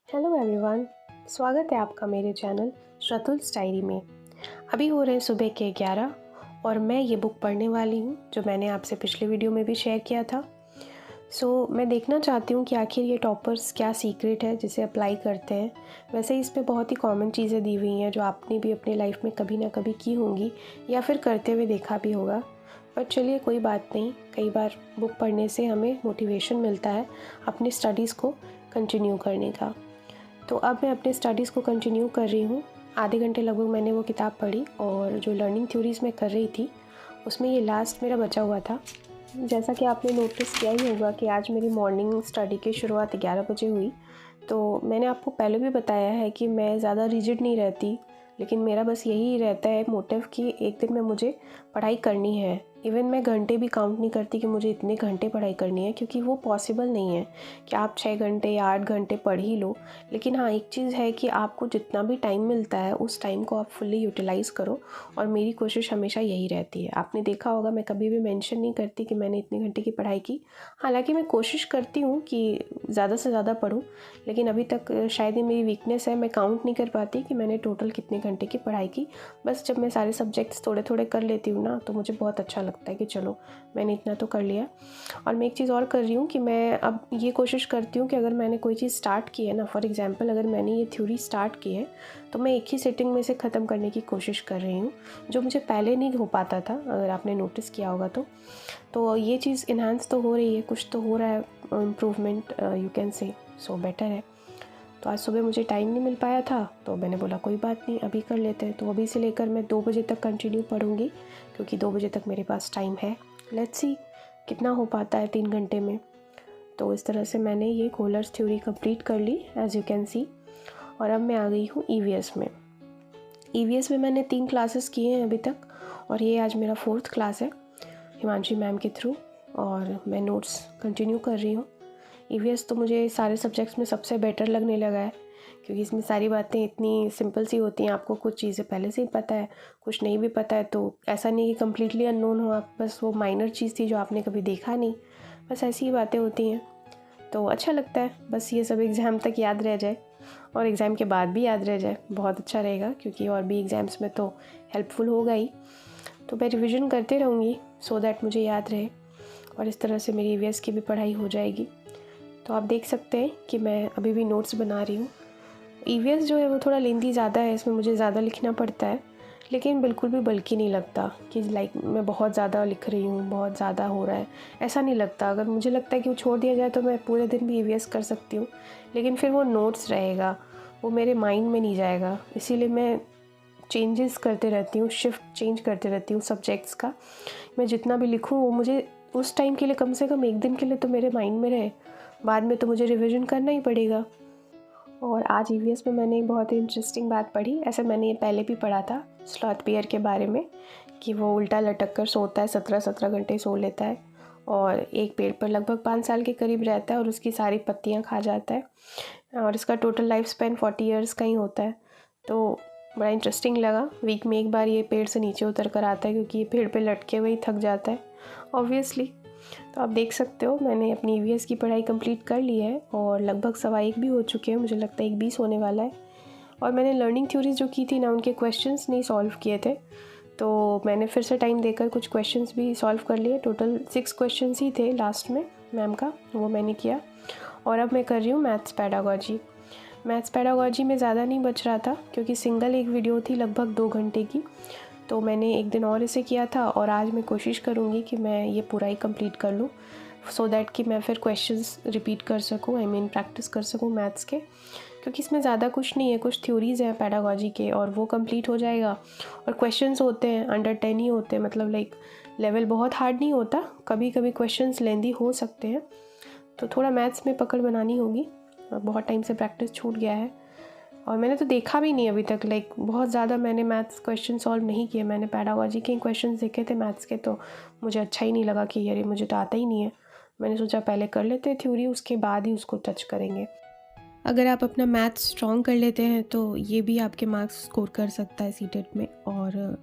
Hello everyone, स्वागत है आपका मेरे चैनल श्रतुल्स डायरी में। अभी हो रहे सुबह के 11 और मैं ये बुक पढ़ने वाली हूँ जो मैंने आपसे पिछले वीडियो में भी शेयर किया था। मैं देखना चाहती हूँ कि आखिर ये टॉपर्स क्या सीक्रेट है जिसे अप्लाई करते हैं। वैसे इस पे बहुत ही कॉमन चीज़ें दी हुई हैं जो आपने भी अपने लाइफ में कभी ना कभी की होंगी या फिर करते हुए देखा भी होगा। पर चलिए कोई बात नहीं, कई बार बुक पढ़ने से हमें मोटिवेशन मिलता है अपनी स्टडीज़ को कंटिन्यू करने का। तो अब मैं अपने स्टडीज़ को कंटिन्यू कर रही हूँ। आधे घंटे लगभग मैंने वो किताब पढ़ी और जो लर्निंग थ्योरीज़ मैं कर रही थी उसमें ये लास्ट मेरा बचा हुआ था। जैसा कि आपने नोटिस किया ही होगा कि आज मेरी मॉर्निंग स्टडी की शुरुआत 11 बजे हुई। तो मैंने आपको पहले भी बताया है कि मैं ज़्यादा रिजिड नहीं रहती, लेकिन मेरा बस यही रहता है मोटिव कि एक दिन में मुझे पढ़ाई करनी है। इवन मैं घंटे भी काउंट नहीं करती कि मुझे इतने घंटे पढ़ाई करनी है, क्योंकि वो पॉसिबल नहीं है कि आप 6 घंटे या 8 घंटे पढ़ ही लो। लेकिन हाँ, एक चीज़ है कि आपको जितना भी टाइम मिलता है उस टाइम को आप फुल्ली यूटिलाइज़ करो, और मेरी कोशिश हमेशा यही रहती है। आपने देखा होगा मैं कभी भी मेंशन नहीं करती कि मैंने इतने घंटे की पढ़ाई की। हालांकि मैं कोशिश करती हूँ कि ज़्यादा से ज़्यादा पढूं, लेकिन अभी तक शायद ये मेरी वीकनेस है, मैं काउंट नहीं कर पाती कि मैंने टोटल कितने घंटे की पढ़ाई की। बस जब मैं सारे सब्जेक्ट्स थोड़े थोड़े कर लेती हूँ ना, तो मुझे बहुत अच्छा लगता है कि चलो मैंने इतना तो कर लिया। और मैं एक चीज़ और कर रही हूँ कि मैं अब ये कोशिश करती हूँ कि अगर मैंने कोई चीज़ स्टार्ट की है ना, फॉर एग्जांपल अगर मैंने ये थ्योरी स्टार्ट की है तो मैं एक ही सिटिंग में से ख़त्म करने की कोशिश कर रही हूँ, जो मुझे पहले नहीं हो पाता था, अगर आपने नोटिस किया होगा तो ये चीज़ इन्हांस तो हो रही है, कुछ तो हो रहा है, improvement you can say, so better है। तो आज सुबह मुझे टाइम नहीं मिल पाया था तो मैंने बोला कोई बात नहीं, अभी कर लेते हैं। तो अभी से लेकर मैं 2 बजे तक कंटिन्यू पढ़ूँगी, क्योंकि 2 बजे तक मेरे पास टाइम है। लेट्स सी कितना हो पाता है 3 घंटे में। तो इस तरह से मैंने ये कोहलर्स थ्योरी कंप्लीट कर ली, एज यू कैन सी। और अब मैं आ गई हूँ ईवीएस में। ईवीएस में मैंने 3 क्लासेस किए हैं अभी तक, और ये आज मेरा 4th क्लास है हिमांशी मैम के थ्रू, और मैं नोट्स कंटिन्यू कर रही हूँ। ईवीएस तो मुझे सारे सब्जेक्ट्स में सबसे बेटर लगने लगा है, क्योंकि इसमें सारी बातें इतनी सिंपल सी होती हैं। आपको कुछ चीज़ें पहले से ही पता है, कुछ नहीं भी पता है, तो ऐसा नहीं कि कम्प्लीटली अननोन हो आप, बस वो माइनर चीज़ थी जो आपने कभी देखा नहीं, बस ऐसी ही बातें होती हैं। तो अच्छा लगता है, बस ये सब एग्ज़ाम तक याद रह जाए और एग्ज़ाम के बाद भी याद रह जाए, बहुत अच्छा रहेगा, क्योंकि और भी एग्ज़ाम्स में तो हेल्पफुल होगा ही। तो मैं रिविज़न करते रहूँगी सो दैट मुझे याद रहे, और इस तरह से मेरी ईवीएस की भी पढ़ाई हो जाएगी। तो आप देख सकते हैं कि मैं अभी भी नोट्स बना रही हूँ। ईवीएस जो है वो थोड़ा लेंथी ज़्यादा है, इसमें मुझे ज़्यादा लिखना पड़ता है, लेकिन बिल्कुल भी बल्कि नहीं लगता कि लाइक मैं बहुत ज़्यादा लिख रही हूँ, बहुत ज़्यादा हो रहा है, ऐसा नहीं लगता। अगर मुझे लगता है कि वो छोड़ दिया जाए तो मैं पूरे दिन भी ईवीएस कर सकती हूँ, लेकिन फिर वो नोट्स रहेगा, वो मेरे माइंड में नहीं जाएगा। इसीलिए मैं चेंजेस करते रहती हूँ, शिफ्ट चेंज करते रहती हूँ सब्जेक्ट्स का। मैं जितना भी लिखूँ वो मुझे उस टाइम के लिए, कम से कम एक दिन के लिए तो मेरे माइंड में रहे, बाद में तो मुझे रिवीजन करना ही पड़ेगा। और आज ईवीएस में मैंने एक बहुत ही इंटरेस्टिंग बात पढ़ी। ऐसे मैंने ये पहले भी पढ़ा था स्लॉथ बेयर के बारे में, कि वो उल्टा लटक कर सोता है, 17-17 घंटे सो लेता है, और एक पेड़ पर लगभग 5 साल के करीब रहता है और उसकी सारी पत्तियां खा जाता है, और इसका टोटल लाइफ स्पैन 40 ईयर्स का ही होता है। तो बड़ा इंटरेस्टिंग लगा। वीक में एक बार ये पेड़ से नीचे उतर कर आता है, क्योंकि ये पेड़ पे लटके हुए ही थक जाता है ऑब्वियसली। तो आप देख सकते हो मैंने अपनी ईवीएस की पढ़ाई कंप्लीट कर ली है, और लगभग 1:15 भी हो चुके हैं, मुझे लगता है 1:20 होने वाला है। और मैंने लर्निंग थ्योरीज जो की थी ना, उनके क्वेश्चंस नहीं सॉल्व किए थे, तो मैंने फिर से टाइम देकर कुछ क्वेश्चंस भी सॉल्व कर लिए। टोटल 6 क्वेश्चंस ही थे लास्ट में मैम का, वो मैंने किया। और अब मैं कर रही हूँ मैथ्स पेडागोजी। मैथ्स पेडागोजी में ज़्यादा नहीं बच रहा था, क्योंकि सिंगल एक वीडियो थी लगभग 2 घंटे की, तो मैंने एक दिन और इसे किया था, और आज मैं कोशिश करूँगी कि मैं ये पूरा ही कंप्लीट कर लूँ, सो दैट कि मैं फिर क्वेश्चंस रिपीट कर सकूँ, आई मीन प्रैक्टिस कर सकूँ मैथ्स के, क्योंकि इसमें ज़्यादा कुछ नहीं है, कुछ थ्योरीज़ हैं पेडागोजी के, और वो कंप्लीट हो जाएगा। और क्वेश्चंस होते हैं अंडर 10 ही होते हैं, मतलब लाइक लेवल बहुत हार्ड नहीं होता, कभी कभी क्वेश्चंस लेंदी हो सकते हैं, तो थोड़ा मैथ्स में पकड़ बनानी होगी। बहुत टाइम से प्रैक्टिस छूट गया है, और मैंने तो देखा भी नहीं अभी तक, लाइक बहुत ज़्यादा मैंने मैथ्स क्वेश्चन सॉल्व नहीं किए। मैंने पेडागोजी के क्वेश्चन देखे थे मैथ्स के, तो मुझे अच्छा ही नहीं लगा कि यार मुझे तो आता ही नहीं है। मैंने सोचा पहले कर लेते हैं थ्योरी, उसके बाद ही उसको टच करेंगे। अगर आप अपना मैथ्स स्ट्रॉन्ग कर लेते हैं तो ये भी आपके मार्क्स स्कोर कर सकता है सीटेट में। और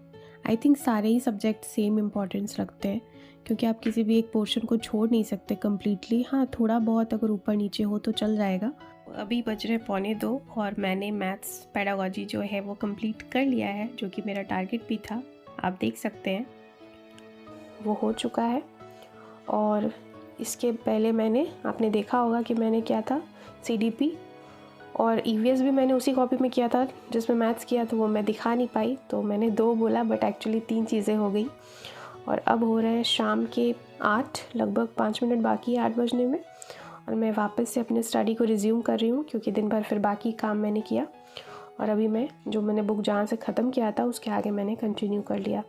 आई थिंक सारे ही सब्जेक्ट सेम इम्पॉर्टेंस रखते हैं, क्योंकि आप किसी भी एक पोर्शन को छोड़ नहीं सकते कम्प्लीटली। हाँ, थोड़ा बहुत अगर ऊपर नीचे हो तो चल जाएगा, अभी बज रहे 1:45 और मैंने मैथ्स पेडागोजी जो है वो कंप्लीट कर लिया है, जो कि मेरा टारगेट भी था। आप देख सकते हैं वो हो चुका है। और इसके पहले आपने देखा होगा कि मैंने किया था CDP और EVS भी मैंने उसी कॉपी में किया था जिसमें मैथ्स किया, तो वो मैं दिखा नहीं पाई, तो मैंने 2 बोला बट एक्चुअली 3 चीज़ें हो गई। और अब हो रहे हैं शाम के 8, लगभग 5 मिनट बाकी है 8 बजने में, और मैं वापस से अपने स्टडी को रिज्यूम कर रही हूँ क्योंकि दिन भर फिर बाकी काम मैंने किया। और अभी मैंने बुक जहाँ से ख़त्म किया था उसके आगे मैंने कंटिन्यू कर लिया।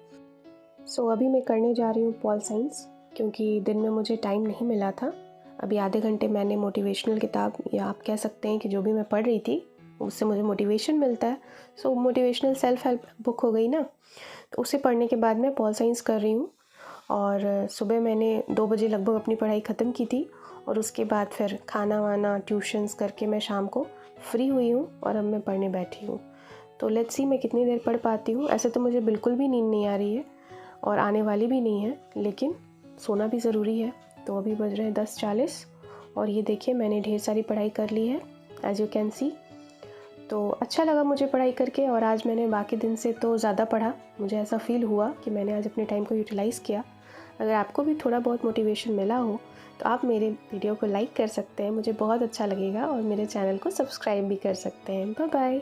सो अभी मैं करने जा रही हूँ पॉल साइंस, क्योंकि दिन में मुझे टाइम नहीं मिला था। अभी आधे घंटे मैंने मोटिवेशनल किताब, या आप कह सकते हैं कि जो भी मैं पढ़ रही थी उससे मुझे मोटिवेशन मिलता है, सो मोटिवेशनल सेल्फ हेल्प बुक हो गई ना, तो उसे पढ़ने के बाद मैं पॉल साइंस कर रही हूँ। और सुबह मैंने 2 बजे लगभग अपनी पढ़ाई ख़त्म की थी, और उसके बाद फिर खाना वाना ट्यूशन्स करके मैं शाम को फ्री हुई हूँ और अब मैं पढ़ने बैठी हूँ। तो लेट्स सी मैं कितनी देर पढ़ पाती हूँ। ऐसे तो मुझे बिल्कुल भी नींद नहीं आ रही है और आने वाली भी नहीं है, लेकिन सोना भी ज़रूरी है। तो अभी बज रहे हैं 10:40 और ये देखिए मैंने ढेर सारी पढ़ाई कर ली है, एज यू कैन सी। तो अच्छा लगा मुझे पढ़ाई करके, और आज मैंने बाकी दिन से तो ज़्यादा पढ़ा। मुझे ऐसा फ़ील हुआ कि मैंने आज अपने टाइम को यूटिलाइज़ किया। अगर आपको भी थोड़ा बहुत मोटिवेशन मिला हो तो आप मेरे वीडियो को लाइक कर सकते हैं, मुझे बहुत अच्छा लगेगा, और मेरे चैनल को सब्सक्राइब भी कर सकते हैं। Bye bye.